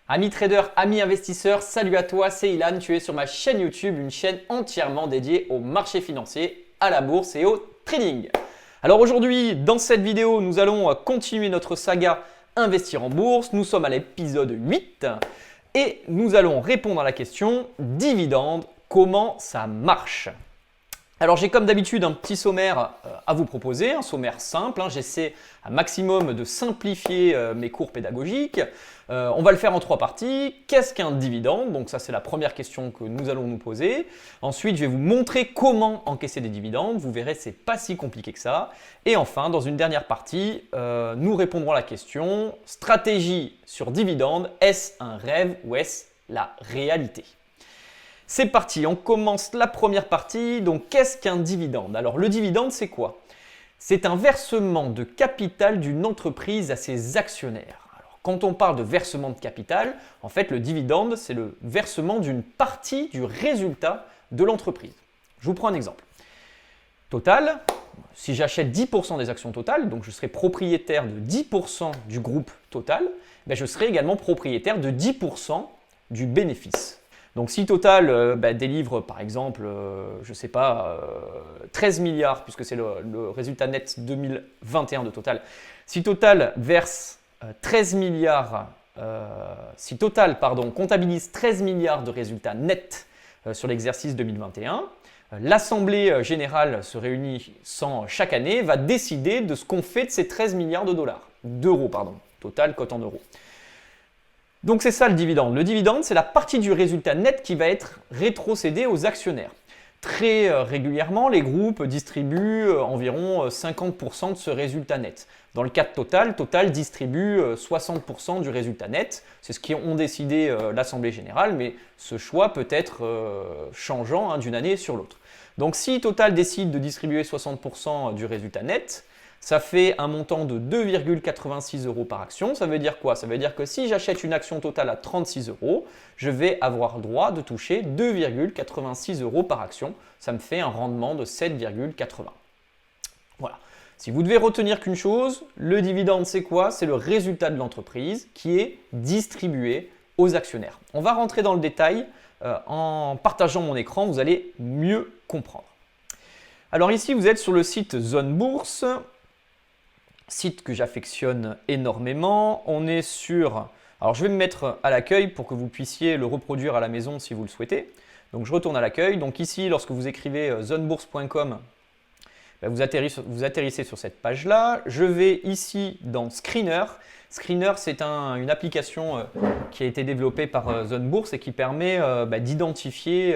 Amis traders, amis investisseurs, salut à toi, c'est Ilan, tu es sur ma chaîne YouTube, une chaîne entièrement dédiée au marché financier, à la bourse et au trading. Alors aujourd'hui, dans cette vidéo, nous allons continuer notre saga Investir en bourse. Nous sommes à l'épisode 8 et nous allons répondre à la question dividende, comment ça marche? Alors j'ai comme d'habitude un petit sommaire à vous proposer, un sommaire simple. J'essaie un maximum de simplifier mes cours pédagogiques. On va le faire en 3 parties. Qu'est-ce qu'un dividende? Donc ça c'est la première question que nous allons nous poser. Ensuite je vais vous montrer comment encaisser des dividendes. Vous verrez c'est pas si compliqué que ça. Et enfin dans une dernière partie, nous répondrons à la question stratégie sur dividende, est-ce un rêve ou est-ce la réalité? C'est parti, on commence la première partie. Donc, qu'est-ce qu'un dividende? Alors, le dividende, c'est quoi? C'est un versement de capital d'une entreprise à ses actionnaires. Alors, quand on parle de versement de capital, en fait, le dividende, c'est le versement d'une partie du résultat de l'entreprise. Je vous prends un exemple. Total, si j'achète 10% des actions Total, donc je serai propriétaire de 10% du groupe Total, je serai également propriétaire de 10% du bénéfice. Donc si Total délivre par exemple, je ne sais pas, 13 milliards, puisque c'est le résultat net 2021 de Total, si Total verse 13 milliards, si Total comptabilise 13 milliards de résultats nets sur l'exercice 2021, l'Assemblée générale se réunissant chaque année va décider de ce qu'on fait de ces 13 milliards d'euros, Total cote en euros. Donc c'est ça le dividende. Le dividende, c'est la partie du résultat net qui va être rétrocédée aux actionnaires. Très régulièrement, les groupes distribuent environ 50% de ce résultat net. Dans le cas de Total, Total distribue 60% du résultat net. C'est ce qu'ont décidé l'Assemblée générale, mais ce choix peut être changeant d'une année sur l'autre. Donc si Total décide de distribuer 60% du résultat net, ça fait un montant de 2,86 euros par action. Ça veut dire quoi? Ça veut dire que si j'achète une action Total à 36 euros, je vais avoir droit de toucher 2,86 euros par action. Ça me fait un rendement de 7,80. Voilà. Si vous devez retenir qu'une chose, le dividende c'est quoi? C'est le résultat de l'entreprise qui est distribué aux actionnaires. On va rentrer dans le détail en partageant mon écran, vous allez mieux comprendre. Alors ici, vous êtes sur le site Zone Bourse. Site que j'affectionne énormément. On est sur... Alors je vais me mettre à l'accueil pour que vous puissiez le reproduire à la maison si vous le souhaitez. Donc je retourne à l'accueil. Donc ici, lorsque vous écrivez zonebourse.com, vous atterrissez sur cette page-là. Je vais ici dans Screener. Screener, c'est une application qui a été développée par Zone Bourse et qui permet d'identifier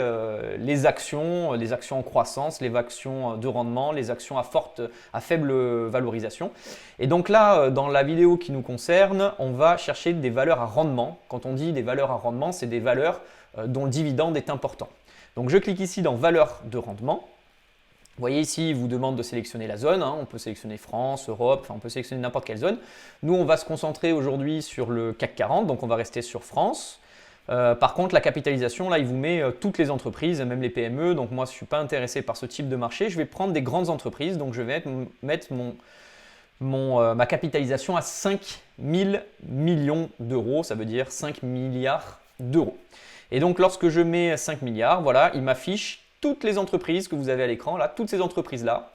les actions en croissance, les actions de rendement, les actions à faible valorisation. Et donc là, dans la vidéo qui nous concerne, on va chercher des valeurs à rendement. Quand on dit des valeurs à rendement, c'est des valeurs dont le dividende est important. Donc je clique ici dans valeurs de rendement. Vous voyez ici, il vous demande de sélectionner la zone. On peut sélectionner France, Europe, on peut sélectionner n'importe quelle zone. Nous, on va se concentrer aujourd'hui sur le CAC 40, donc on va rester sur France. Par contre, la capitalisation, là, il vous met toutes les entreprises, même les PME. Donc moi, je ne suis pas intéressé par ce type de marché. Je vais prendre des grandes entreprises. Donc je vais mettre ma capitalisation à 5 000 millions d'euros. Ça veut dire 5 milliards d'euros. Et donc, lorsque je mets 5 milliards, voilà, il m'affiche toutes les entreprises que vous avez à l'écran, là, toutes ces entreprises-là,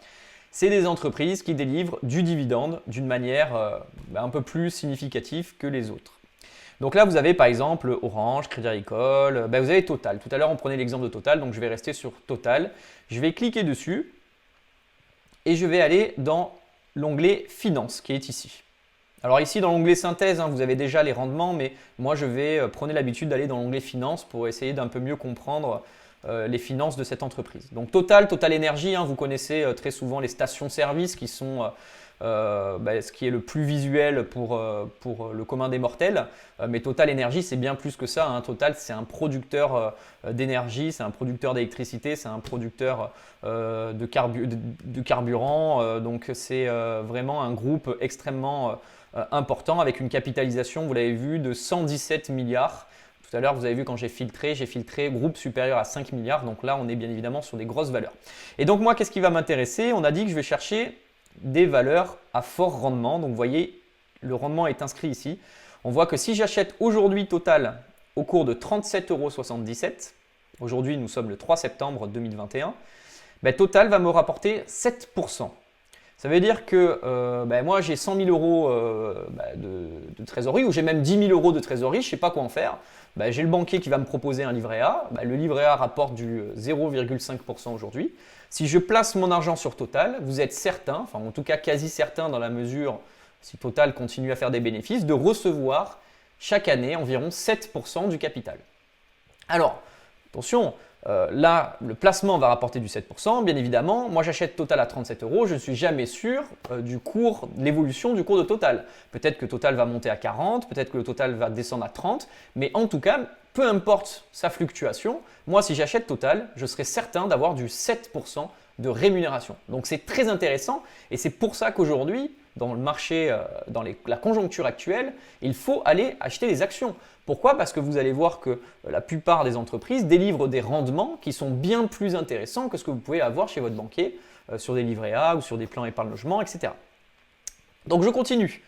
c'est des entreprises qui délivrent du dividende d'une manière un peu plus significative que les autres. Donc là, vous avez par exemple Orange, Crédit Agricole, vous avez Total. Tout à l'heure, on prenait l'exemple de Total, donc je vais rester sur Total. Je vais cliquer dessus et je vais aller dans l'onglet Finance qui est ici. Alors ici, dans l'onglet Synthèse, vous avez déjà les rendements, mais moi, prenez l'habitude d'aller dans l'onglet Finance pour essayer d'un peu mieux comprendre les finances de cette entreprise. Donc Total Énergie, vous connaissez très souvent les stations-service qui sont ce qui est le plus visuel pour le commun des mortels. Mais Total Énergie, c'est bien plus que ça. Total, c'est un producteur d'énergie, c'est un producteur d'électricité, c'est un producteur de carburant. Donc c'est vraiment un groupe extrêmement important avec une capitalisation, vous l'avez vu, de 117 milliards. Tout à l'heure, vous avez vu quand j'ai filtré groupe supérieur à 5 milliards. Donc là, on est bien évidemment sur des grosses valeurs. Et donc moi, qu'est-ce qui va m'intéresser? On a dit que je vais chercher des valeurs à fort rendement. Donc vous voyez, le rendement est inscrit ici. on voit que si j'achète aujourd'hui Total au cours de 37,77 €, aujourd'hui nous sommes le 3 septembre 2021, ben, Total va me rapporter 7%. Ça veut dire que ben, moi j'ai 100 000 € de trésorerie ou j'ai même 10 000 € de trésorerie, je ne sais pas quoi en faire. Ben, j'ai le banquier qui va me proposer un livret A. Ben, le livret A rapporte du 0,5% aujourd'hui. Si je place mon argent sur Total, vous êtes certain, enfin en tout cas quasi certain dans la mesure, si Total continue à faire des bénéfices, de recevoir chaque année environ 7% du capital. Alors, attention, là, le placement va rapporter du 7%, bien évidemment. Moi, j'achète Total à 37 €, je ne suis jamais sûr de l'évolution du cours de Total. Peut-être que Total va monter à 40, peut-être que le Total va descendre à 30, mais en tout cas, peu importe sa fluctuation, moi, si j'achète Total, je serai certain d'avoir du 7% de rémunération. Donc, c'est très intéressant et c'est pour ça qu'aujourd'hui, dans le marché, la conjoncture actuelle, il faut aller acheter des actions. Pourquoi? Parce que vous allez voir que la plupart des entreprises délivrent des rendements qui sont bien plus intéressants que ce que vous pouvez avoir chez votre banquier sur des livrets A ou sur des plans épargne logement, etc. Donc je continue.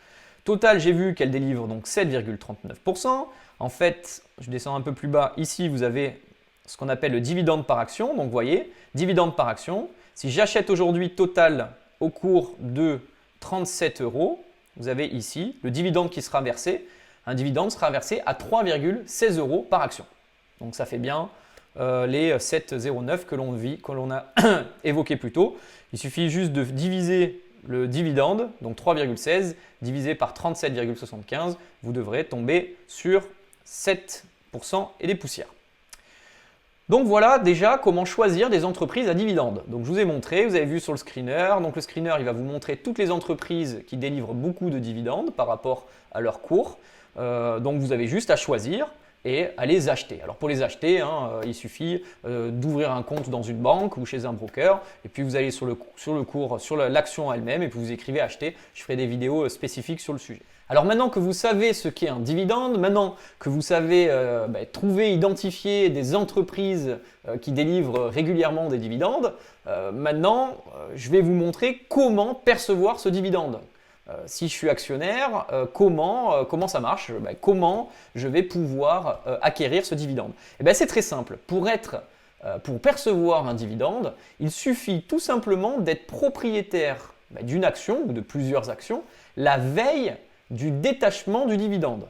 Total, j'ai vu qu'elle délivre donc 7,39%. En fait, je descends un peu plus bas. Ici, vous avez ce qu'on appelle le dividende par action. Donc vous voyez, dividende par action. Si j'achète aujourd'hui Total au cours de 37 €, vous avez ici le dividende qui sera versé. Un dividende sera versé à 3,16 € par action. Donc ça fait bien les 7,09 que l'on a évoqué plus tôt. Il suffit juste de diviser le dividende, donc 3,16 divisé par 37,75, vous devrez tomber sur 7% et des poussières. Donc voilà déjà comment choisir des entreprises à dividendes. Donc je vous ai montré, vous avez vu sur le screener. Donc le screener, il va vous montrer toutes les entreprises qui délivrent beaucoup de dividendes par rapport à leur cours. Donc vous avez juste à choisir et à les acheter. Alors pour les acheter, il suffit d'ouvrir un compte dans une banque ou chez un broker et puis vous allez sur l'action elle-même et puis vous écrivez acheter. Je ferai des vidéos spécifiques sur le sujet. Alors maintenant que vous savez ce qu'est un dividende, maintenant que vous savez trouver, identifier des entreprises qui délivrent régulièrement des dividendes, maintenant je vais vous montrer comment percevoir ce dividende. Si je suis actionnaire, comment ça marche? Comment je vais pouvoir acquérir ce dividende? C'est très simple. Pour percevoir un dividende, il suffit tout simplement d'être propriétaire d'une action ou de plusieurs actions la veille du détachement du dividende.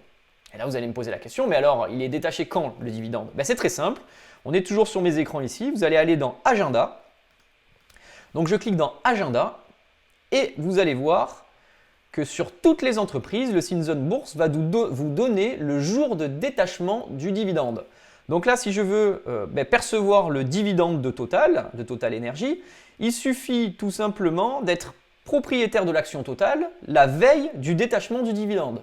Et là, vous allez me poser la question, mais alors, il est détaché quand le dividende? C'est très simple. On est toujours sur mes écrans ici. Vous allez aller dans Agenda. Donc, je clique dans Agenda et vous allez voir que sur toutes les entreprises, le Cinzone Bourse va vous donner le jour de détachement du dividende. Donc là, si je veux percevoir le dividende de Total Énergie, il suffit tout simplement d'être propriétaire de l'action Total la veille du détachement du dividende.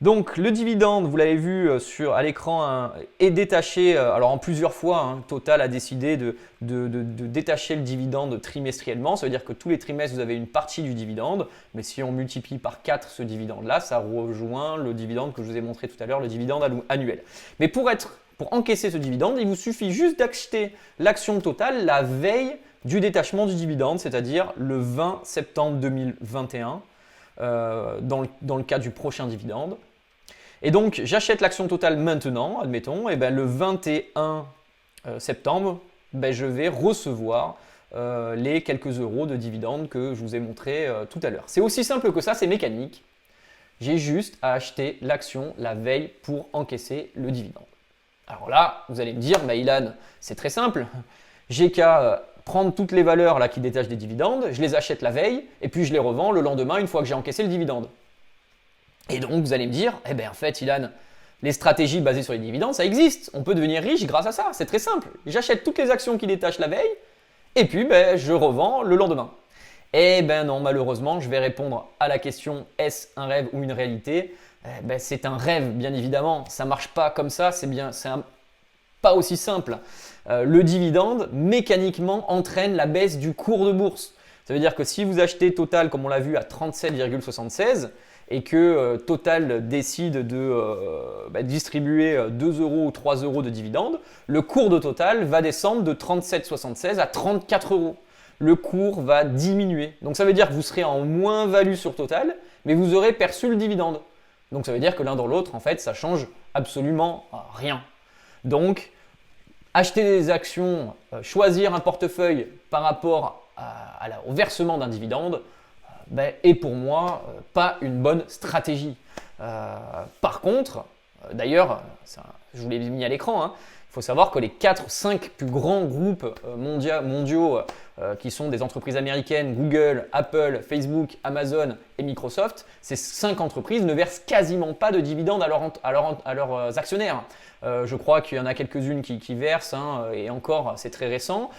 Donc le dividende, vous l'avez vu à l'écran, est détaché alors en plusieurs fois. Total a décidé de détacher le dividende trimestriellement. Ça veut dire que tous les trimestres, vous avez une partie du dividende. Mais si on multiplie par 4 ce dividende-là, ça rejoint le dividende que je vous ai montré tout à l'heure, le dividende annuel. Mais pour encaisser ce dividende, il vous suffit juste d'acheter l'action Total la veille du détachement du dividende, c'est-à-dire le 20 septembre 2021, dans le cas du prochain dividende. Et donc, j'achète l'action Total maintenant, admettons, et le 21 septembre, je vais recevoir les quelques euros de dividendes que je vous ai montré tout à l'heure. C'est aussi simple que ça, c'est mécanique. J'ai juste à acheter l'action la veille pour encaisser le dividende. Alors là, vous allez me dire, Ilan, c'est très simple. J'ai qu'à prendre toutes les valeurs là qui détachent des dividendes, je les achète la veille et puis je les revends le lendemain une fois que j'ai encaissé le dividende. Et donc vous allez me dire, en fait Ilan, les stratégies basées sur les dividendes, ça existe. On peut devenir riche grâce à ça, c'est très simple. J'achète toutes les actions qui détachent la veille et puis je revends le lendemain. Non, malheureusement, je vais répondre à la question, est-ce un rêve ou une réalité? C'est un rêve, bien évidemment. Ça ne marche pas comme ça, pas aussi simple. Le dividende, mécaniquement, entraîne la baisse du cours de bourse. Ça veut dire que si vous achetez Total, comme on l'a vu, à 37,76 et que Total décide de distribuer 2 € ou 3 € de dividende, le cours de Total va descendre de 37,76 à 34 €. Le cours va diminuer. Donc ça veut dire que vous serez en moins-value sur Total, mais vous aurez perçu le dividende. Donc ça veut dire que l'un dans l'autre, en fait, ça change absolument rien. Donc, acheter des actions, choisir un portefeuille par rapport au versement d'un dividende, est pour moi pas une bonne stratégie. Par contre, d'ailleurs, je vous l'ai mis à l'écran, hein, il faut savoir que les 4-5 plus grands groupes mondiaux qui sont des entreprises américaines, Google, Apple, Facebook, Amazon et Microsoft, ces 5 entreprises ne versent quasiment pas de dividendes à leurs actionnaires. Je crois qu'il y en a quelques-unes qui versent, hein, et encore c'est très récent,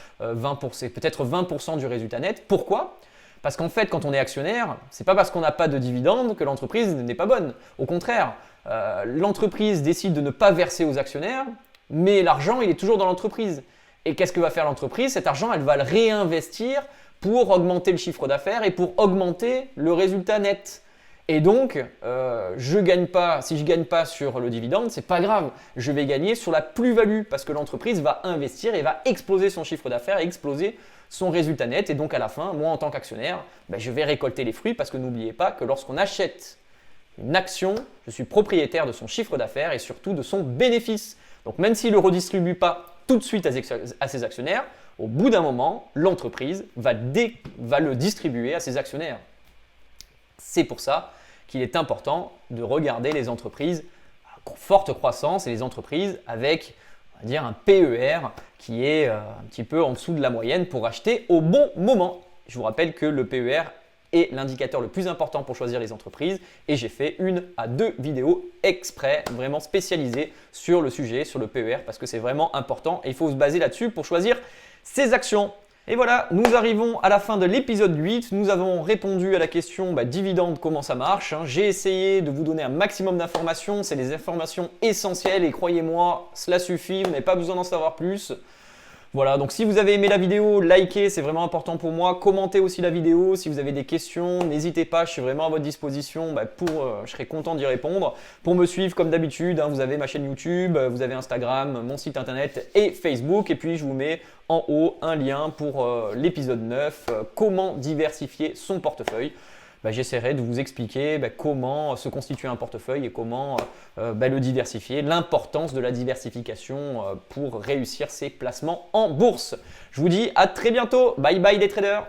c'est peut-être 20% du résultat net. Pourquoi ? Parce qu'en fait, quand on est actionnaire, ce n'est pas parce qu'on n'a pas de dividendes que l'entreprise n'est pas bonne. Au contraire, l'entreprise décide de ne pas verser aux actionnaires, mais l'argent, il est toujours dans l'entreprise. Et qu'est-ce que va faire l'entreprise ? Cet argent, elle va le réinvestir pour augmenter le chiffre d'affaires et pour augmenter le résultat net. Et donc, si je ne gagne pas sur le dividende, c'est pas grave. Je vais gagner sur la plus-value parce que l'entreprise va investir et va exploser son chiffre d'affaires et exploser son résultat net. Et donc, à la fin, moi, en tant qu'actionnaire, je vais récolter les fruits parce que n'oubliez pas que lorsqu'on achète une action, je suis propriétaire de son chiffre d'affaires et surtout de son bénéfice. Donc, même s'il ne le redistribue pas tout de suite à ses actionnaires, au bout d'un moment, l'entreprise va le distribuer à ses actionnaires. C'est pour ça qu'il est important de regarder les entreprises à forte croissance et les entreprises avec, on va dire, un PER qui est un petit peu en dessous de la moyenne pour acheter au bon moment. Je vous rappelle que le PER est l'indicateur le plus important pour choisir les entreprises et j'ai fait 1 à 2 vidéos exprès, vraiment spécialisées sur le sujet, sur le PER, parce que c'est vraiment important et il faut se baser là-dessus pour choisir ses actions. Et voilà, nous arrivons à la fin de l'épisode 8. Nous avons répondu à la question dividende, comment ça marche, hein. J'ai essayé de vous donner un maximum d'informations. C'est des informations essentielles et croyez-moi, cela suffit. Vous n'avez pas besoin d'en savoir plus. Voilà, donc si vous avez aimé la vidéo, likez, c'est vraiment important pour moi. Commentez aussi la vidéo. Si vous avez des questions, n'hésitez pas, je suis vraiment à votre disposition. Je serai content d'y répondre. Pour me suivre, comme d'habitude, hein, vous avez ma chaîne YouTube, vous avez Instagram, mon site internet et Facebook. Et puis, je vous mets en haut un lien pour l'épisode 9, comment diversifier son portefeuille. J'essaierai de vous expliquer comment se constituer un portefeuille et comment le diversifier, l'importance de la diversification pour réussir ses placements en bourse. Je vous dis à très bientôt. Bye bye les traders.